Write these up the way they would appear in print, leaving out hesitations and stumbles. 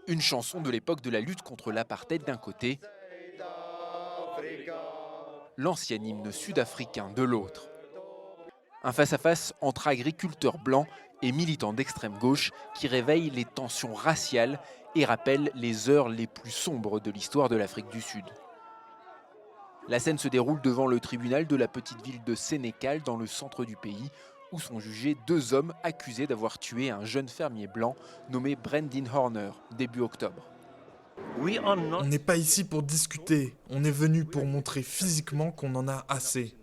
Une chanson de l'époque de la lutte contre l'apartheid d'un côté, l'ancien hymne sud-africain de l'autre. Un face-à-face entre agriculteurs blancs et militants d'extrême gauche qui réveille les tensions raciales et rappelle les heures les plus sombres de l'histoire de l'Afrique du Sud. La scène se déroule devant le tribunal de la petite ville de Sénécal dans le centre du pays, où sont jugés deux hommes accusés d'avoir tué un jeune fermier blanc nommé Brendan Horner début octobre. On n'est pas ici pour discuter, on est venu pour montrer physiquement qu'on en a assez.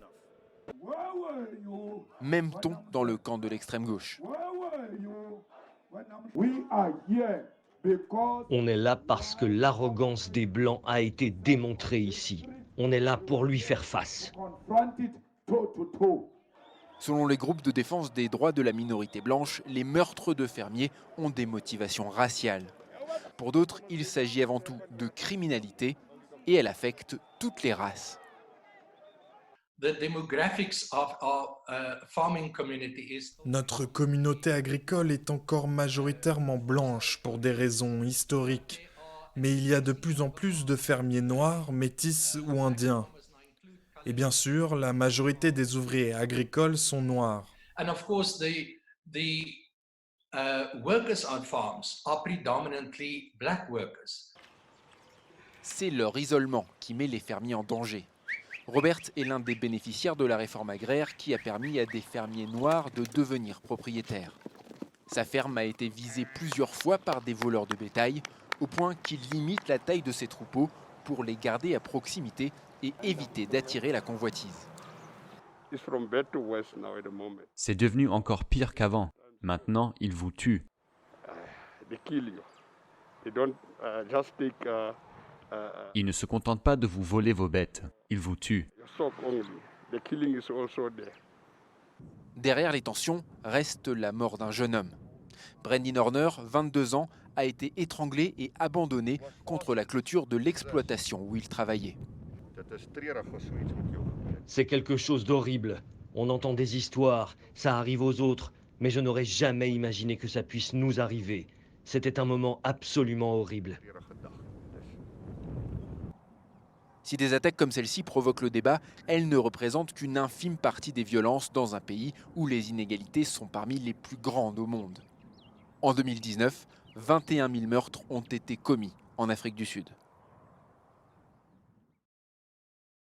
Même ton dans le camp de l'extrême gauche. On est là parce que l'arrogance des Blancs a été démontrée ici. On est là pour lui faire face. Selon les groupes de défense des droits de la minorité blanche, les meurtres de fermiers ont des motivations raciales. Pour d'autres, il s'agit avant tout de criminalité et elle affecte toutes les races. Notre communauté agricole est encore majoritairement blanche pour des raisons historiques, mais il y a de plus en plus de fermiers noirs, métis ou indiens. Et bien sûr, la majorité des ouvriers agricoles sont noirs. And of course, the workers on farms are predominantly black workers. C'est leur isolement qui met les fermiers en danger. Robert est l'un des bénéficiaires de la réforme agraire qui a permis à des fermiers noirs de devenir propriétaires. Sa ferme a été visée plusieurs fois par des voleurs de bétail, au point qu'il limite la taille de ses troupeaux pour les garder à proximité et éviter d'attirer la convoitise. C'est devenu encore pire qu'avant. Maintenant, ils vous tuent. Ils ne se contentent pas de vous voler vos bêtes. Ils vous tuent. Derrière les tensions reste la mort d'un jeune homme. Brendan Horner, 22 ans, a été étranglé et abandonné contre la clôture de l'exploitation où il travaillait. C'est quelque chose d'horrible. On entend des histoires, ça arrive aux autres, mais je n'aurais jamais imaginé que ça puisse nous arriver. C'était un moment absolument horrible. Si des attaques comme celle-ci provoquent le débat, elles ne représentent qu'une infime partie des violences dans un pays où les inégalités sont parmi les plus grandes au monde. En 2019, 21 000 meurtres ont été commis en Afrique du Sud.